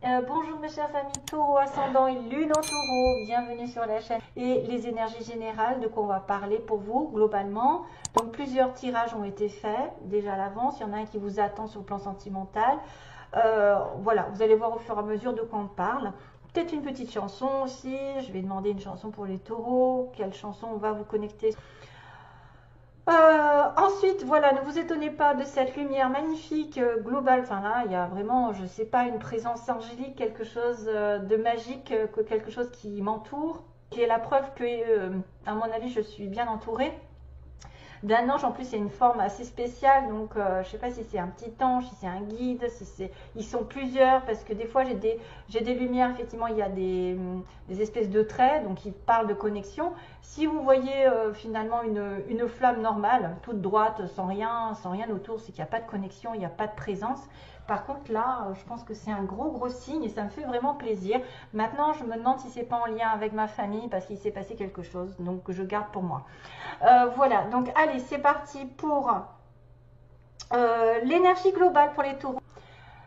Bonjour mes chers amis Taureau ascendant et Lune en Taureau, bienvenue sur la chaîne et les énergies générales de quoi on va parler pour vous globalement. Donc plusieurs tirages ont été faits déjà à l'avance, il y en a un qui vous attend sur le plan sentimental. Voilà, vous allez voir au fur et à mesure de quoi on parle. Peut-être une petite chanson aussi, je vais demander une chanson pour les taureaux, quelle chanson on va vous connecter. Ensuite, voilà, ne vous étonnez pas de cette lumière magnifique globale. Enfin là, il y a vraiment, je sais pas, une présence angélique, quelque chose de magique, quelque chose qui m'entoure, qui est la preuve que, à mon avis, je suis bien entourée d'un ange. En plus, c'est une forme assez spéciale, donc je ne sais pas si c'est un petit ange, si c'est un guide, si c'est, ils sont plusieurs, parce que des fois j'ai des lumières, effectivement, il y a des espèces de traits, donc ils parlent de connexion. Si vous voyez finalement une flamme normale, toute droite, sans rien autour, c'est qu'il n'y a pas de connexion, il n'y a pas de présence. Par contre, là, je pense que c'est un gros signe et ça me fait vraiment plaisir. Maintenant, je me demande si c'est pas en lien avec ma famille parce qu'il s'est passé quelque chose, donc je garde pour moi. Voilà, donc allez, c'est parti pour l'énergie globale pour les taureaux.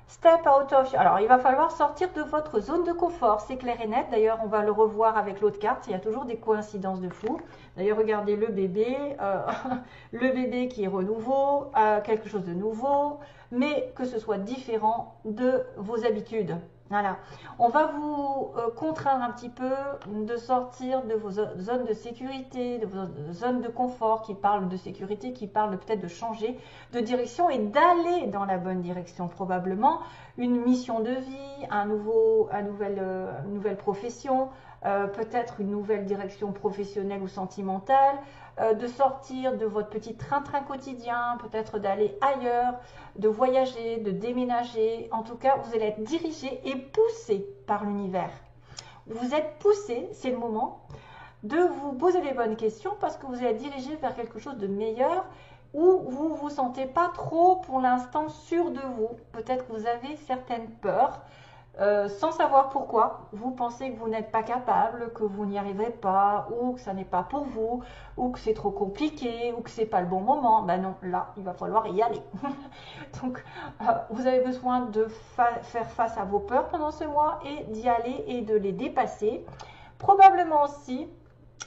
Step out of. Alors, il va falloir sortir de votre zone de confort, c'est clair et net. D'ailleurs, on va le revoir avec l'autre carte. Il y a toujours des coïncidences de fou. D'ailleurs, regardez le bébé, le bébé qui est renouveau, quelque chose de nouveau, mais que ce soit différent de vos habitudes. Voilà. On va vous contraindre un petit peu de sortir de vos zones de sécurité, de vos zones de confort qui parlent de sécurité, qui parlent peut-être de changer de direction et d'aller dans la bonne direction probablement. Une mission de vie, une nouvelle profession, peut-être une nouvelle direction professionnelle ou sentimentale, de sortir de votre petit train-train quotidien, peut-être d'aller ailleurs, de voyager, de déménager. En tout cas, vous allez être dirigé et poussé par l'univers. Vous êtes poussé, c'est le moment de vous poser les bonnes questions parce que vous allez être dirigé vers quelque chose de meilleur où vous ne vous sentez pas trop pour l'instant sûr de vous. Peut-être que vous avez certaines peurs. Sans savoir pourquoi, vous pensez que vous n'êtes pas capable, que vous n'y arriverez pas, ou que ça n'est pas pour vous, ou que c'est trop compliqué, ou que c'est pas le bon moment. Ben non, là, il va falloir y aller. Donc, vous avez besoin de faire face à vos peurs pendant ce mois et d'y aller et de les dépasser. Probablement aussi,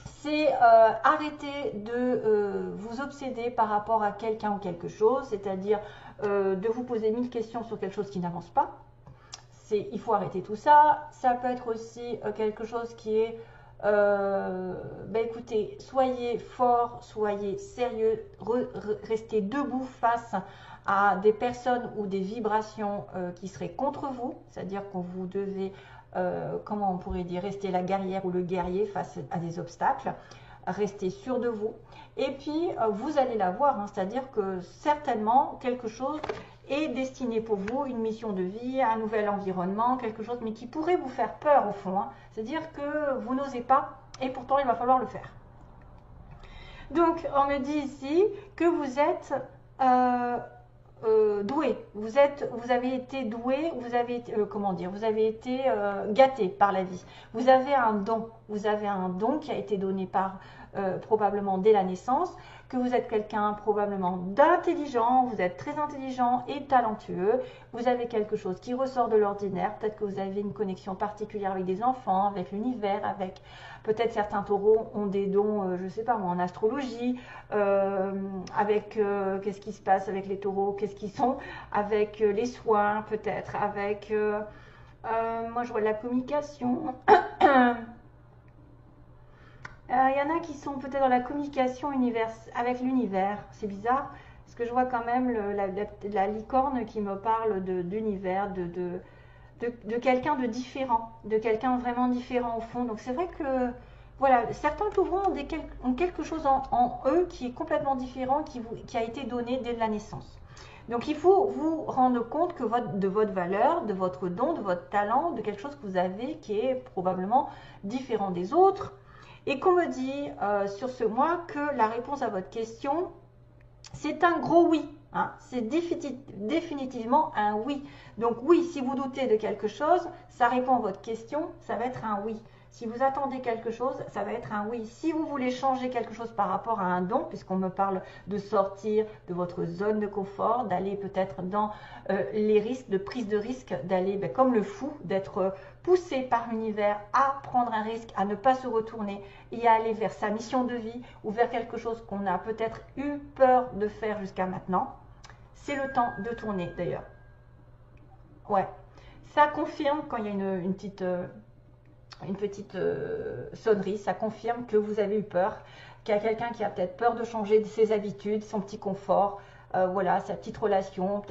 c'est arrêter de vous obséder par rapport à quelqu'un ou quelque chose, c'est-à-dire de vous poser 1000 questions sur quelque chose qui n'avance pas. Il faut arrêter tout ça. Ça peut être aussi quelque chose qui est, écoutez, soyez fort, soyez sérieux, restez debout face à des personnes ou des vibrations qui seraient contre vous, c'est-à-dire que vous devez, comment on pourrait dire, rester la guerrière ou le guerrier face à des obstacles, restez sûr de vous. Et puis, vous allez la voir, hein, c'est-à-dire que certainement quelque chose est destiné pour vous, une mission de vie, un nouvel environnement, quelque chose, mais qui pourrait vous faire peur au fond. Hein. C'est-à-dire que vous n'osez pas, et pourtant il va falloir le faire. Donc, on me dit ici que vous êtes doué. Vous avez été doué, vous avez été, vous avez été gâté par la vie. Vous avez un don. Vous avez un don qui a été donné par probablement dès la naissance, que vous êtes quelqu'un probablement d'intelligent, vous êtes très intelligent et talentueux, vous avez quelque chose qui ressort de l'ordinaire, peut-être que vous avez une connexion particulière avec des enfants, avec l'univers, avec peut-être certains taureaux ont des dons, je ne sais pas moi, en astrologie, avec qu'est-ce qui se passe avec les taureaux, qu'est-ce qu'ils sont, avec les soins peut-être, avec, moi je vois de la communication. Il y en a qui sont peut-être dans la communication avec l'univers. C'est bizarre, parce que je vois quand même la licorne qui me parle d'univers, de quelqu'un de différent, de quelqu'un vraiment différent au fond. Donc c'est vrai que, voilà, certains taureaux ont quelque chose en eux qui est complètement différent, qui a été donné dès la naissance. Donc il faut vous rendre compte que de votre valeur, de votre don, de votre talent, de quelque chose que vous avez qui est probablement différent des autres. Et qu'on me dit sur ce mois que la réponse à votre question, c'est un gros oui. Hein. C'est définitivement un oui. Donc oui, si vous doutez de quelque chose, ça répond à votre question, ça va être un oui. Si vous attendez quelque chose, ça va être un oui. Si vous voulez changer quelque chose par rapport à un don, puisqu'on me parle de sortir de votre zone de confort, d'aller peut-être dans les risques, de prise de risque, d'aller comme le fou, d'être poussé par l'univers à prendre un risque, à ne pas se retourner et à aller vers sa mission de vie ou vers quelque chose qu'on a peut-être eu peur de faire jusqu'à maintenant, c'est le temps de tourner d'ailleurs. Ouais, ça confirme quand il y a une petite sonnerie, ça confirme que vous avez eu peur, qu'il y a quelqu'un qui a peut-être peur de changer ses habitudes, son petit confort, voilà, sa petite relation,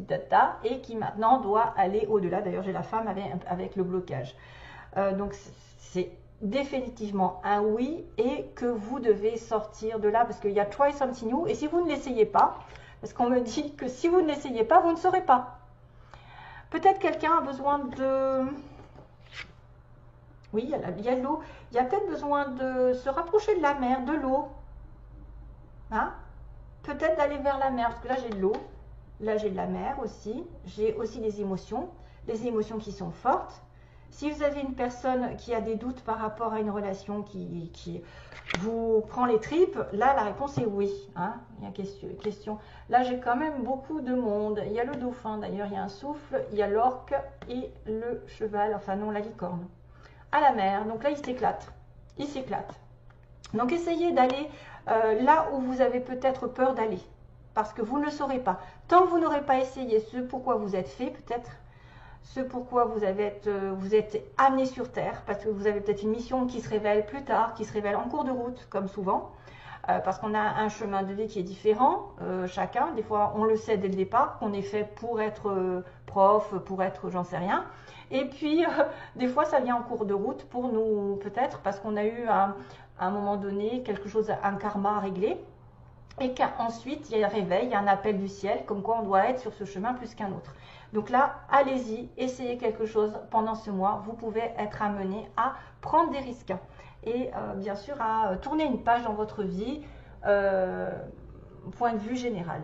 tata, et qui maintenant doit aller au-delà. D'ailleurs, j'ai la femme avec le blocage. Donc, c'est définitivement un oui et que vous devez sortir de là parce qu'il y a try something new. Et si vous ne l'essayez pas, parce qu'on me dit que si vous ne l'essayez pas, vous ne saurez pas. Peut-être quelqu'un a besoin de... Oui, il y a de l'eau. Il y a peut-être besoin de se rapprocher de la mer, de l'eau. Hein? Peut-être d'aller vers la mer, parce que là j'ai de l'eau. Là j'ai de la mer aussi. J'ai aussi des émotions qui sont fortes. Si vous avez une personne qui a des doutes par rapport à une relation qui vous prend les tripes, là la réponse est oui. Hein? Il y a question. Là j'ai quand même beaucoup de monde. Il y a le dauphin d'ailleurs, il y a un souffle, il y a l'orque et le cheval, enfin non, la licorne. À la mer, donc là il s'éclate. Il s'éclate. Donc essayez d'aller là où vous avez peut-être peur d'aller. Parce que vous ne le saurez pas. Tant que vous n'aurez pas essayé ce pourquoi vous êtes fait, peut-être, ce pourquoi vous êtes amené sur Terre, parce que vous avez peut-être une mission qui se révèle plus tard, qui se révèle en cours de route, comme souvent, parce qu'on a un chemin de vie qui est différent, chacun. Des fois, on le sait dès le départ, qu'on est fait pour être prof, pour être j'en sais rien. Et puis, des fois, ça vient en cours de route pour nous, peut-être, parce qu'on a eu à un moment donné quelque chose, un karma à régler. Et qu'ensuite, il y a un réveil, il y a un appel du ciel, comme quoi on doit être sur ce chemin plus qu'un autre. Donc là, allez-y, essayez quelque chose pendant ce mois. Vous pouvez être amené à prendre des risques. Et bien sûr, à tourner une page dans votre vie, point de vue général.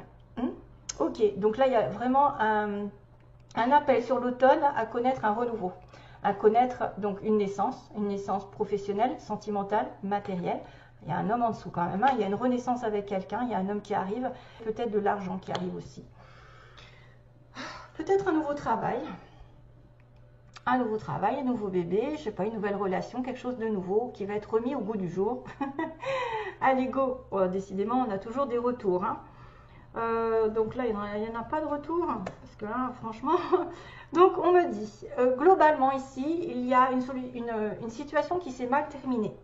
Ok, donc là, il y a vraiment un appel sur l'automne à connaître un renouveau. À connaître donc une naissance professionnelle, sentimentale, matérielle. Il y a un homme en dessous quand même, hein. Il y a une renaissance avec quelqu'un, il y a un homme qui arrive, peut-être de l'argent qui arrive aussi. Peut-être un nouveau travail, un nouveau bébé, je sais pas, une nouvelle relation, quelque chose de nouveau qui va être remis au goût du jour. Allez, go! Oh, décidément, on a toujours des retours. Hein. Donc là, il n'y en a pas de retour, parce que là, franchement... Donc, on me dit, globalement ici, il y a une situation qui s'est mal terminée.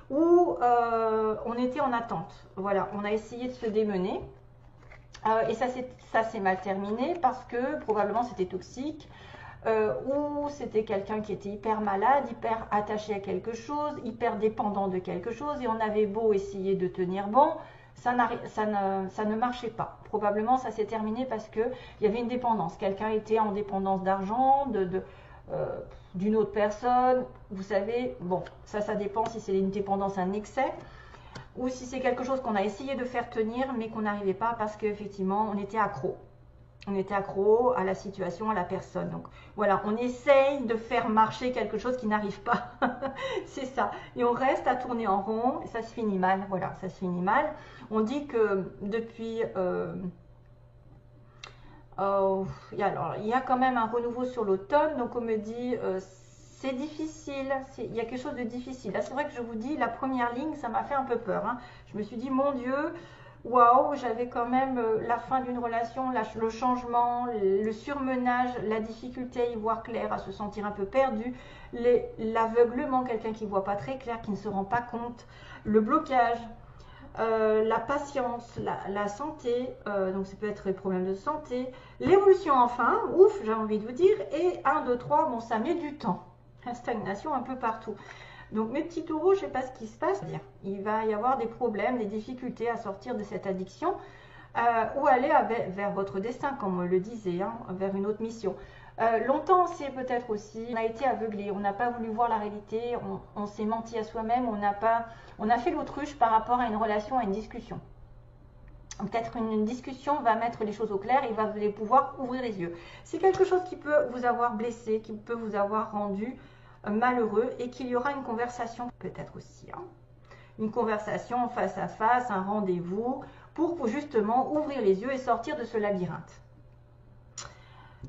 Où on était en attente. Voilà, on a essayé de se démener et ça s'est mal terminé parce que probablement c'était toxique ou c'était quelqu'un qui était hyper malade, hyper attaché à quelque chose, hyper dépendant de quelque chose et on avait beau essayer de tenir bon, ça ne marchait pas. Probablement ça s'est terminé parce qu'il y avait une dépendance. Quelqu'un était en dépendance d'argent, d'une autre personne, vous savez, bon, ça dépend si c'est une dépendance, un excès, ou si c'est quelque chose qu'on a essayé de faire tenir, mais qu'on n'arrivait pas parce qu'effectivement, on était accro. On était accro à la situation, à la personne. Donc voilà, on essaye de faire marcher quelque chose qui n'arrive pas. C'est ça. Et on reste à tourner en rond, et ça se finit mal. Voilà, ça se finit mal. On dit que depuis... il y a quand même un renouveau sur l'automne, donc on me dit c'est difficile, il y a quelque chose de difficile. Là, c'est vrai que je vous dis, la première ligne, ça m'a fait un peu peur. Hein. Je me suis dit, mon Dieu, waouh, j'avais quand même la fin d'une relation, le changement, le surmenage, la difficulté à y voir clair, à se sentir un peu perdu, l'aveuglement, quelqu'un qui ne voit pas très clair, qui ne se rend pas compte, le blocage. La patience, la santé, donc ça peut être des problèmes de santé, l'évolution enfin, ouf, j'ai envie de vous dire, et 1, 2, 3, bon ça met du temps, la stagnation un peu partout. Donc mes petits taureaux, je ne sais pas ce qui se passe, il va y avoir des problèmes, des difficultés à sortir de cette addiction, ou aller vers votre destin, comme on le disait, hein, vers une autre mission. Longtemps, c'est peut-être aussi, on a été aveuglé, on n'a pas voulu voir la réalité, on s'est menti à soi-même, on a fait l'autruche par rapport à une relation, à une discussion. Peut-être une discussion va mettre les choses au clair et va pouvoir ouvrir les yeux. C'est quelque chose qui peut vous avoir blessé, qui peut vous avoir rendu malheureux et qu'il y aura une conversation, peut-être aussi, hein, une conversation face à face, un rendez-vous, pour justement ouvrir les yeux et sortir de ce labyrinthe.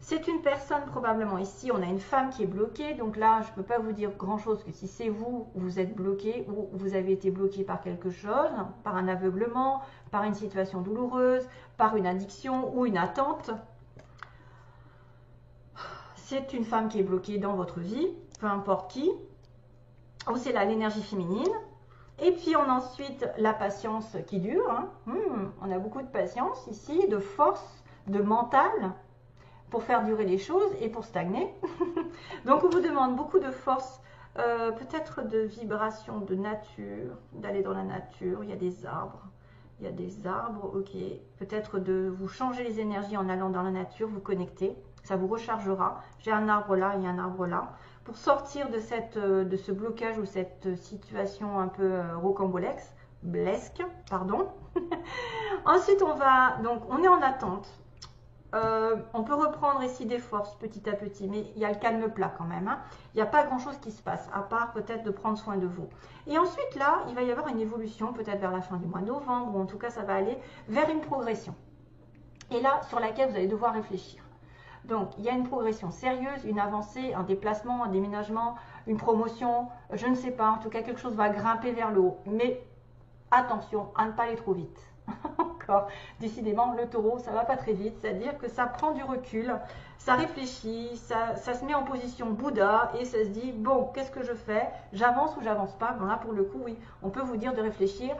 C'est une personne probablement ici, on a une femme qui est bloquée, donc là je ne peux pas vous dire grand chose que si c'est vous, vous êtes bloqué ou vous avez été bloqué par quelque chose, par un aveuglement, par une situation douloureuse, par une addiction ou une attente. C'est une femme qui est bloquée dans votre vie, peu importe qui, ou c'est là l'énergie féminine. Et puis on a ensuite la patience qui dure, hein. On a beaucoup de patience ici, de force, de mental, pour faire durer les choses et pour stagner. Donc on vous demande beaucoup de force, peut-être de vibration, de nature, d'aller dans la nature, il y a des arbres, ok. Peut-être de vous changer les énergies en allant dans la nature, vous connecter, ça vous rechargera. J'ai un arbre là, il y a un arbre là. Pour sortir de ce blocage ou cette situation un peu rocambolesque, pardon. Ensuite on est en attente. On peut reprendre ici des forces petit à petit, mais il y a le calme plat quand même, hein. Il n'y a pas grand chose qui se passe, à part peut-être de prendre soin de vous. Et ensuite là, il va y avoir une évolution, peut-être vers la fin du mois de novembre, ou en tout cas ça va aller vers une progression. Et là, sur laquelle vous allez devoir réfléchir. Donc, il y a une progression sérieuse, une avancée, un déplacement, un déménagement, une promotion, je ne sais pas, en tout cas quelque chose va grimper vers le haut. Mais attention à ne pas aller trop vite. Encore, décidément, le taureau, ça va pas très vite, c'est-à-dire que ça prend du recul, ça réfléchit, ça se met en position Bouddha et ça se dit, bon, qu'est-ce que je fais? J'avance ou j'avance pas? Bon là, pour le coup, oui, on peut vous dire de réfléchir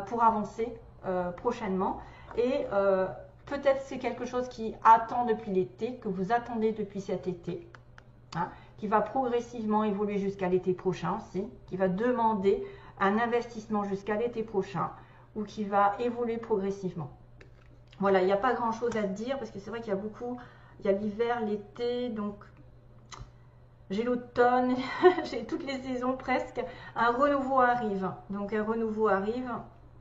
pour avancer prochainement. Et peut-être c'est quelque chose qui attend depuis l'été, que vous attendez depuis cet été, hein, qui va progressivement évoluer jusqu'à l'été prochain aussi, qui va demander un investissement jusqu'à l'été prochain, ou qui va évoluer progressivement. Voilà, il n'y a pas grand chose à dire, parce que c'est vrai qu'il y a beaucoup, il y a l'hiver, l'été, donc j'ai l'automne, j'ai toutes les saisons presque, un renouveau arrive. Donc un renouveau arrive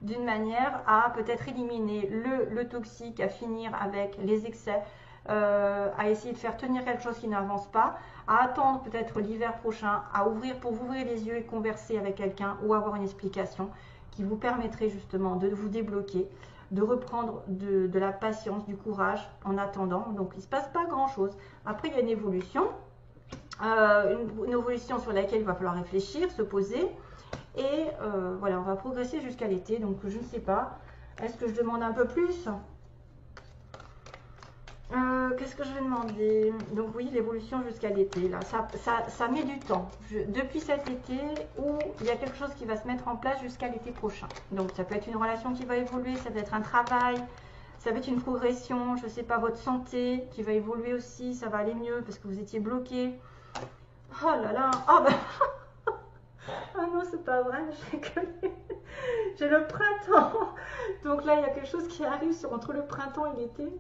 d'une manière à peut-être éliminer le toxique, à finir avec les excès, à essayer de faire tenir quelque chose qui n'avance pas, à attendre peut-être l'hiver prochain, à ouvrir pour vous ouvrir les yeux et converser avec quelqu'un ou avoir une explication qui vous permettrait justement de vous débloquer, de reprendre de la patience, du courage en attendant. Donc il ne se passe pas grand chose. Après il y a une évolution sur laquelle il va falloir réfléchir, se poser. Et voilà, on va progresser jusqu'à l'été. Donc je ne sais pas, est-ce que je demande un peu plus? Qu'est-ce que je vais demander? Donc oui, l'évolution jusqu'à l'été, là, ça met du temps. Depuis cet été, où il y a quelque chose qui va se mettre en place jusqu'à l'été prochain. Donc ça peut être une relation qui va évoluer, ça peut être un travail, ça peut être une progression, je ne sais pas, votre santé qui va évoluer aussi, ça va aller mieux parce que vous étiez bloqué. Oh là là, ah ben... ah non, c'est pas vrai, j'ai le printemps. Donc là, il y a quelque chose qui arrive entre le printemps et l'été.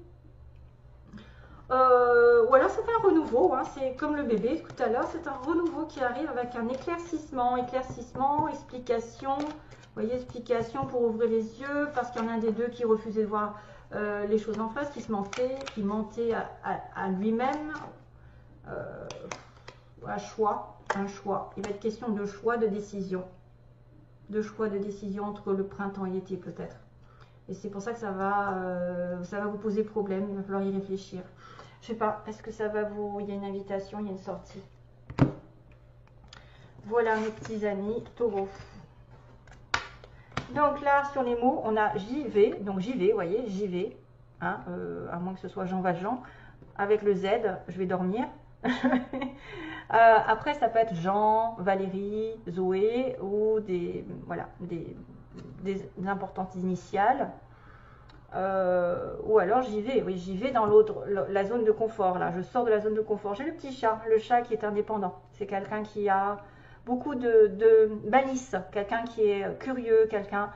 Ou alors c'est un renouveau, hein, c'est comme le bébé tout à l'heure, c'est un renouveau qui arrive avec un éclaircissement, explication, vous voyez, explication pour ouvrir les yeux, parce qu'il y en a un des deux qui refusait de voir les choses en face, qui mentait à lui-même, un choix, il va être question de choix, de décision entre le printemps et l'été peut-être. Et c'est pour ça que ça va vous poser problème, il va falloir y réfléchir. Je sais pas, est-ce que ça va vous... Il y a une invitation, il y a une sortie. Voilà mes petits amis taureaux. Donc là, sur les mots, on a j'y vais. Donc j'y vais, vous voyez, j'y vais. Hein, à moins que ce soit Jean Valjean. Avec le Z, je vais dormir. Après, ça peut être Jean, Valérie, Zoé ou des importantes initiales. Ou alors j'y vais, oui, j'y vais dans la zone de confort, là, je sors de la zone de confort. J'ai le petit chat, le chat qui est indépendant. C'est quelqu'un qui a beaucoup de malice, quelqu'un qui est curieux, quelqu'un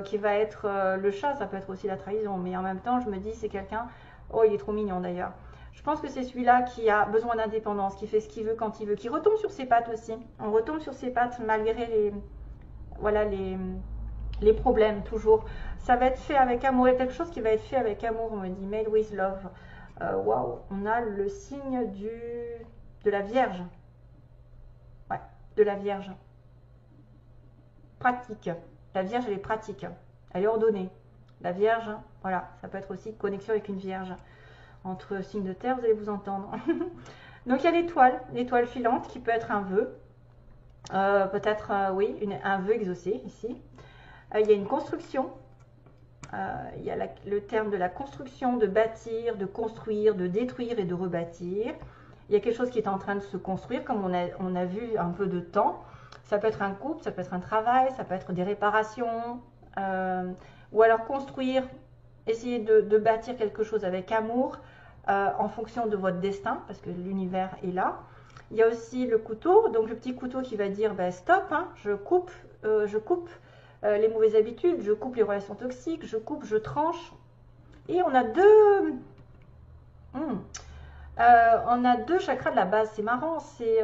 qui va être... le chat, ça peut être aussi la trahison, mais en même temps, je me dis, c'est quelqu'un... Oh, il est trop mignon d'ailleurs. Je pense que c'est celui-là qui a besoin d'indépendance, qui fait ce qu'il veut quand il veut, qui retombe sur ses pattes aussi. On retombe sur ses pattes malgré les problèmes, toujours. Ça va être fait avec amour. Il y a quelque chose qui va être fait avec amour, on me dit. Made with love. Waouh, on a le signe de la Vierge. de la Vierge. Pratique. La Vierge, elle est pratique. Elle est ordonnée. La Vierge, voilà, ça peut être aussi connexion avec une Vierge. Entre signes de terre, vous allez vous entendre. Donc il y a l'étoile filante qui peut être un vœu. Peut-être, oui, un vœu exaucé ici. Il y a une construction. Il y a le terme de la construction, de bâtir, de construire, de détruire et de rebâtir. Il y a quelque chose qui est en train de se construire, comme on a vu un peu de temps. Ça peut être un couple, ça peut être un travail, ça peut être des réparations. Ou alors construire, essayer de bâtir quelque chose avec amour en fonction de votre destin, parce que l'univers est là. Il y a aussi le couteau, donc le petit couteau qui va dire ben, stop, hein, je coupe les mauvaises habitudes, je coupe les relations toxiques, je coupe, je tranche. Et on a deux chakras de la base, c'est marrant, c'est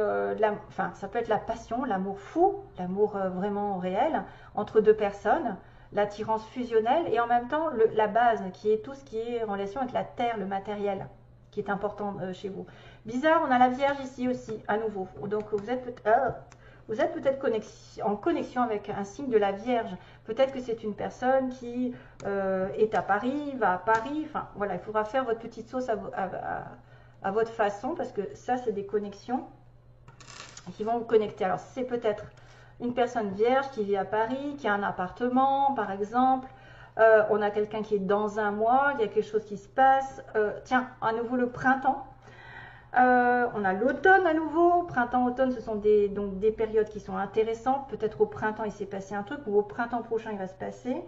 ça peut être la passion, l'amour fou, l'amour vraiment réel entre deux personnes, l'attirance fusionnelle et en même temps la base qui est tout ce qui est en relation avec la terre, le matériel qui est important chez vous. Bizarre, on a la Vierge ici aussi, à nouveau. Donc vous êtes peut-être en connexion avec un signe de la Vierge. Peut-être que c'est une personne qui est à Paris, va à Paris. Enfin, voilà, il faudra faire votre petite sauce à votre façon parce que ça, c'est des connexions qui vont vous connecter. Alors, c'est peut-être une personne vierge qui vit à Paris, qui a un appartement, par exemple. On a quelqu'un qui est dans un mois, il y a quelque chose qui se passe. Tiens, à nouveau le printemps. On a l'automne à nouveau. Printemps, automne, ce sont donc des périodes qui sont intéressantes. Peut-être au printemps, il s'est passé un truc, ou au printemps prochain, il va se passer.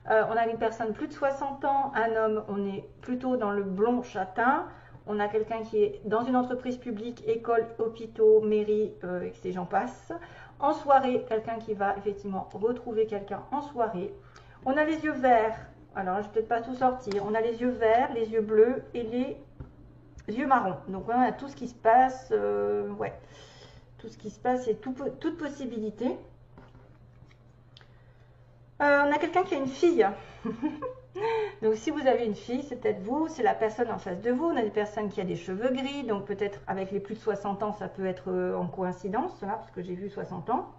On a une personne plus de 60 ans, un homme, on est plutôt dans le blond châtain. On a quelqu'un qui est dans une entreprise publique, école, hôpitaux, mairie, et j'en passe. En soirée, quelqu'un qui va effectivement retrouver quelqu'un en soirée. On a les yeux verts. Alors, je ne vais peut-être pas tout sortir. On a les yeux verts, les yeux bleus et les yeux marrons. Donc, on a tout ce qui se passe. Ouais. Tout ce qui se passe et toute possibilité. On a quelqu'un qui a une fille. Donc, si vous avez une fille, c'est peut-être vous, c'est la personne en face de vous. On a des personnes qui a des cheveux gris, donc peut-être avec les plus de 60 ans, ça peut être en coïncidence, là, parce que j'ai vu 60 ans.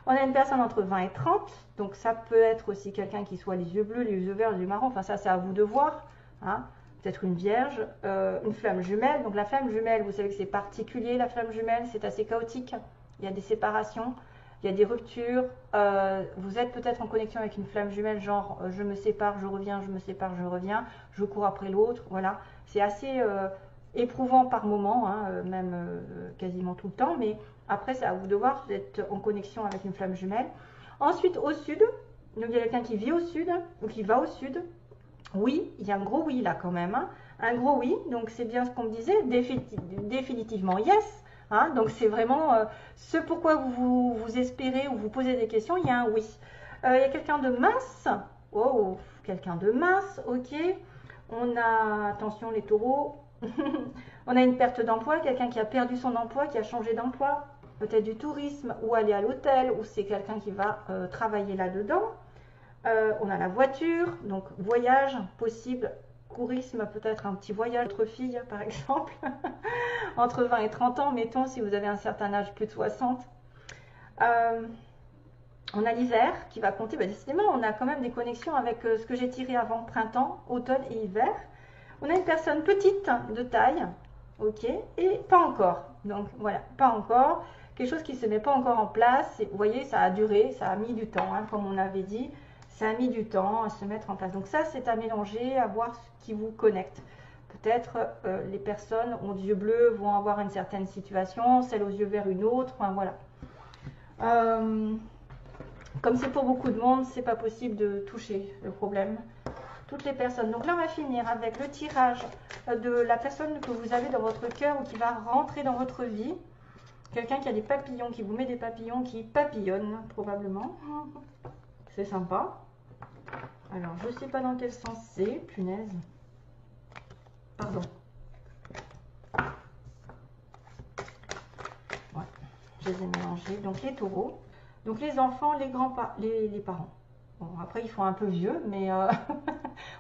On a une personne entre 20 et 30, donc ça peut être aussi quelqu'un qui soit les yeux bleus, les yeux verts, les yeux marrons. Enfin, ça, c'est à vous de voir. Hein. Peut-être une vierge, une flamme jumelle. Donc, la flamme jumelle, vous savez que c'est particulier, la flamme jumelle, c'est assez chaotique. Il y a des séparations. Il y a des ruptures, vous êtes peut-être en connexion avec une flamme jumelle, genre je me sépare, je reviens, je me sépare, je reviens, je cours après l'autre, voilà. C'est assez éprouvant par moment, hein, même quasiment tout le temps, mais après c'est à vous de voir, vous êtes en connexion avec une flamme jumelle. Ensuite au sud, donc il y a quelqu'un qui vit au sud, ou qui va au sud. Oui, il y a un gros oui là quand même, hein. Un gros oui, donc c'est bien ce qu'on me disait, définitivement yes. Hein, donc c'est vraiment ce pourquoi vous espérez ou vous posez des questions, il y a un oui. Il y a quelqu'un de mince, oh, quelqu'un de mince, ok. On a, attention les taureaux, on a une perte d'emploi, quelqu'un qui a perdu son emploi, qui a changé d'emploi, peut-être du tourisme ou aller à l'hôtel, ou c'est quelqu'un qui va travailler là-dedans. On a la voiture, donc voyage possible. Courisme, peut-être un petit voyage entre filles, par exemple, entre 20 et 30 ans, mettons, si vous avez un certain âge, plus de 60. On a l'hiver qui va compter, bah, décidément, on a quand même des connexions avec ce que j'ai tiré avant, printemps, automne et hiver. On a une personne petite de taille, ok, et pas encore. Donc voilà, pas encore. Quelque chose qui ne se met pas encore en place. Vous voyez, ça a duré, ça a mis du temps, hein, comme on avait dit. Ça a mis du temps à se mettre en place. Donc ça, c'est à mélanger, à voir ce qui vous connecte. Peut-être les personnes aux yeux bleus vont avoir une certaine situation, celles aux yeux verts une autre. Enfin, voilà. Comme c'est pour beaucoup de monde, c'est pas possible de toucher le problème. Toutes les personnes. Donc là, on va finir avec le tirage de la personne que vous avez dans votre cœur ou qui va rentrer dans votre vie. Quelqu'un qui a des papillons, qui vous met des papillons, qui papillonne probablement. C'est sympa. Alors, je ne sais pas dans quel sens c'est, punaise. Pardon. Ouais, je les ai mélangés. Donc, les taureaux. Donc, les enfants, les parents. Bon, après, ils font un peu vieux, mais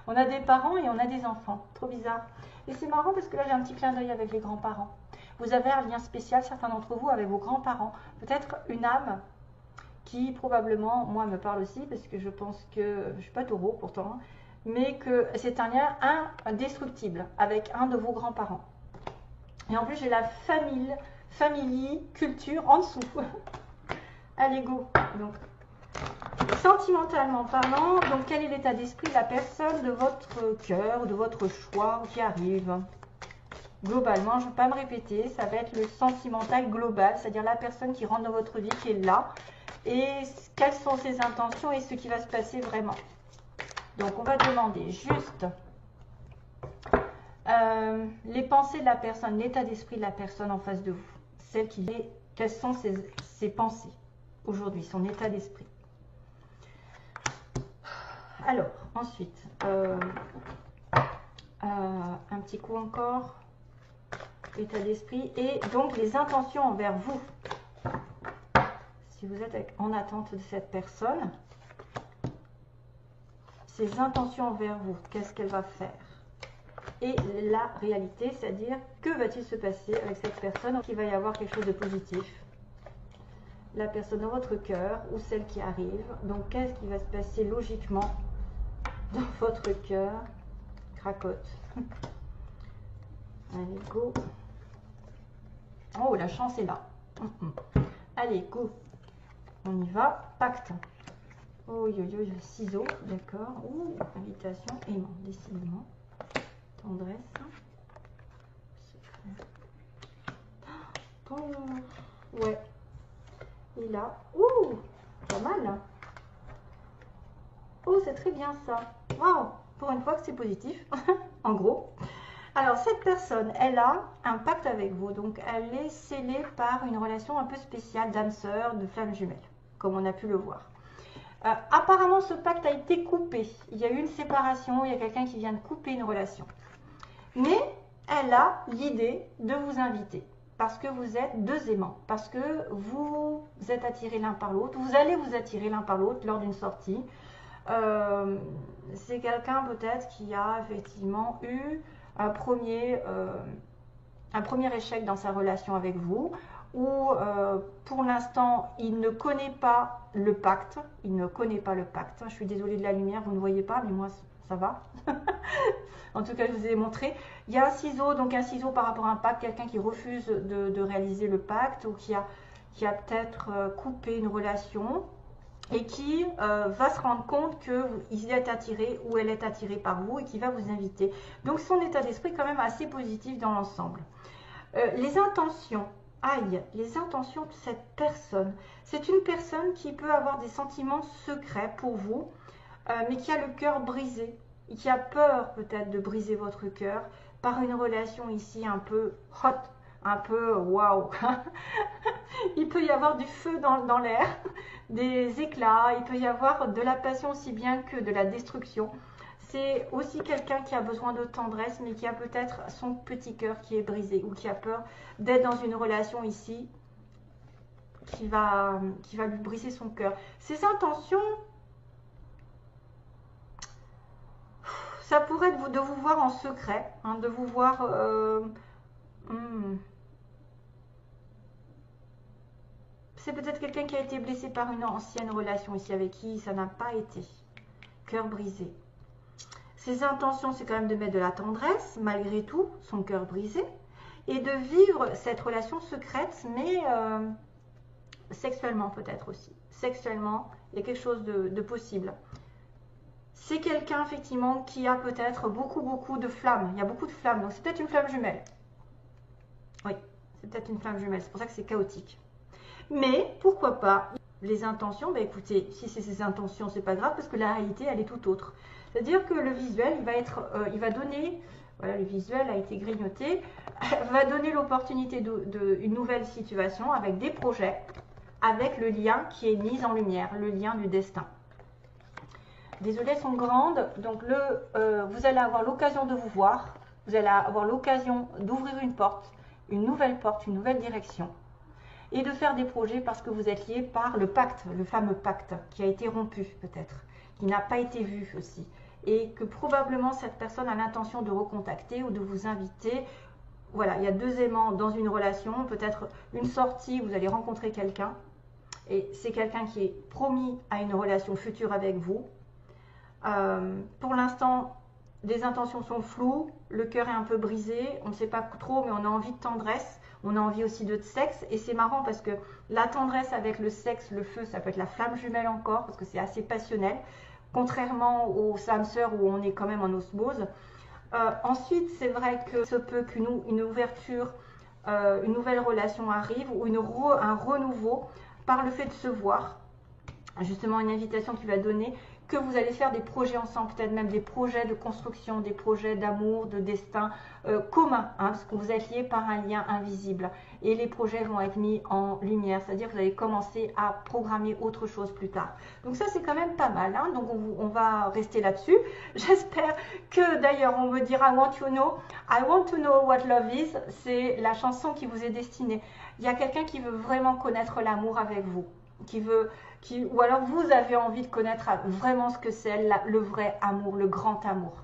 on a des parents et on a des enfants. Trop bizarre. Et c'est marrant parce que là, j'ai un petit clin d'œil avec les grands-parents. Vous avez un lien spécial, certains d'entre vous, avec vos grands-parents. Peut-être une âme qui probablement, moi, me parle aussi, parce que je pense que, je ne suis pas taureau pourtant, mais que c'est un lien indestructible avec un de vos grands-parents. Et en plus, j'ai la famille, culture en dessous. Allez, go. Donc, sentimentalement parlant, donc quel est l'état d'esprit de la personne de votre cœur, de votre choix qui arrive? Globalement, je ne vais pas me répéter, ça va être le sentimental global, c'est-à-dire la personne qui rentre dans votre vie, qui est là, et quelles sont ses intentions et ce qui va se passer vraiment. Donc, on va demander juste les pensées de la personne, l'état d'esprit de la personne en face de vous. Celle qui est, quelles sont ses pensées aujourd'hui, son état d'esprit. Alors, ensuite, un petit coup encore, état d'esprit, et donc les intentions envers vous. Si vous êtes en attente de cette personne, ses intentions envers vous, qu'est-ce qu'elle va faire? Et la réalité, c'est-à-dire, que va-t-il se passer avec cette personne? Il va y avoir quelque chose de positif. La personne dans votre cœur ou celle qui arrive. Donc, qu'est-ce qui va se passer logiquement dans votre cœur? Cracotte. Allez, go. Oh, la chance est là. Allez, go. On y va. Pacte. Oh, ciseaux, d'accord. Ouh, invitation, aimant, décidément. Tendresse. Oh, ouais. Et là, ouh, pas mal. Oh, c'est très bien ça. Waouh, pour une fois que c'est positif, en gros. Alors, cette personne, elle a un pacte avec vous. Donc, elle est scellée par une relation un peu spéciale d'âme sœur, de flamme jumelle, comme on a pu le voir. Apparemment, ce pacte a été coupé. Il y a eu une séparation, il y a quelqu'un qui vient de couper une relation. Mais elle a l'idée de vous inviter parce que vous êtes deux aimants, parce que vous êtes attirés l'un par l'autre, vous allez vous attirer l'un par l'autre lors d'une sortie. C'est quelqu'un peut-être qui a effectivement eu un premier échec dans sa relation avec vous, où pour l'instant il ne connaît pas le pacte, je suis désolée de la lumière, vous ne voyez pas, mais moi ça va. En tout cas, je vous ai montré. Il y a un ciseau, donc un ciseau par rapport à un pacte, quelqu'un qui refuse de réaliser le pacte ou qui a peut-être coupé une relation et qui va se rendre compte qu'il est attiré ou elle est attirée par vous et qui va vous inviter. Donc, son état d'esprit est quand même assez positif dans l'ensemble. Les intentions. Aïe, les intentions de cette personne. C'est une personne qui peut avoir des sentiments secrets pour vous, mais qui a le cœur brisé. Qui a peur peut-être de briser votre cœur par une relation ici un peu hot, un peu waouh. Il peut y avoir du feu dans l'air, des éclats, il peut y avoir de la passion aussi bien que de la destruction. C'est aussi quelqu'un qui a besoin de tendresse, mais qui a peut-être son petit cœur qui est brisé ou qui a peur d'être dans une relation ici qui va lui briser son cœur. Ses intentions, ça pourrait être de vous voir en secret, hein, de vous voir... C'est peut-être quelqu'un qui a été blessé par une ancienne relation ici avec qui ça n'a pas été. Cœur brisé. Ses intentions, c'est quand même de mettre de la tendresse, malgré tout, son cœur brisé, et de vivre cette relation secrète, mais sexuellement peut-être aussi. Sexuellement, il y a quelque chose de possible. C'est quelqu'un effectivement qui a peut-être beaucoup de flammes. Il y a beaucoup de flammes, donc c'est peut-être une flamme jumelle. Oui, c'est peut-être une flamme jumelle, c'est pour ça que c'est chaotique. Mais pourquoi pas les intentions, ben écoutez, si c'est ses intentions, c'est pas grave parce que la réalité, elle est tout autre. C'est-à-dire que le visuel, il va donner, voilà, le visuel a été grignoté, va donner l'opportunité d'une nouvelle situation avec des projets, avec le lien qui est mis en lumière, le lien du destin. Désolée, elles sont grandes, donc vous allez avoir l'occasion de vous voir, vous allez avoir l'occasion d'ouvrir une nouvelle direction, et de faire des projets parce que vous êtes liés par le pacte, le fameux pacte qui a été rompu peut-être, qui n'a pas été vu aussi, et que probablement cette personne a l'intention de recontacter ou de vous inviter voilà, il y a 2 aimants dans une relation, peut-être une sortie, vous allez rencontrer quelqu'un. Et c'est quelqu'un qui est promis à une relation future avec vous. Pour l'instant, les intentions sont floues, le cœur est un peu brisé, on ne sait pas trop, mais on a envie de tendresse, on a envie aussi de sexe. Et c'est marrant parce que la tendresse avec le sexe, le feu, ça peut être la flamme jumelle encore, parce que c'est assez passionnel, contrairement aux âmes sœurs où on est quand même en osmose. Ensuite, c'est vrai que se peut qu'une ouverture, une nouvelle relation arrive, ou un renouveau par le fait de se voir. Justement, une invitation qui va donner que vous allez faire des projets ensemble, peut-être même des projets de construction, des projets d'amour, de destin commun, hein, parce que vous êtes liés par un lien invisible. Et les projets vont être mis en lumière, c'est-à-dire que vous allez commencer à programmer autre chose plus tard. Donc ça, c'est quand même pas mal, hein, donc on va rester là-dessus. J'espère que, d'ailleurs, on me dira I want to know what love is, c'est la chanson qui vous est destinée. Il y a quelqu'un qui veut vraiment connaître l'amour avec vous, ou alors vous avez envie de connaître vraiment ce que c'est le vrai amour, le grand amour.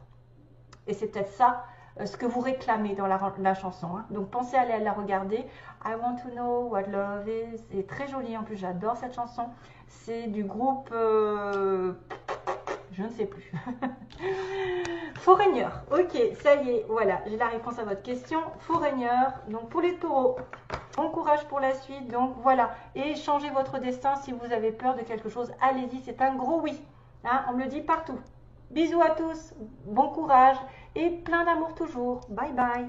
Et c'est peut-être ça ce que vous réclamez dans la chanson. Hein. Donc pensez à aller la regarder. I want to know what love is. C'est très joli en plus, j'adore cette chanson. C'est du groupe, je ne sais plus. Foreigner. Ok, ça y est, voilà, j'ai la réponse à votre question. Foreigner, donc pour les taureaux. Bon courage pour la suite, donc voilà. Et changez votre destin si vous avez peur de quelque chose. Allez-y, c'est un gros oui. Hein, on me le dit partout. Bisous à tous, bon courage et plein d'amour toujours. Bye bye.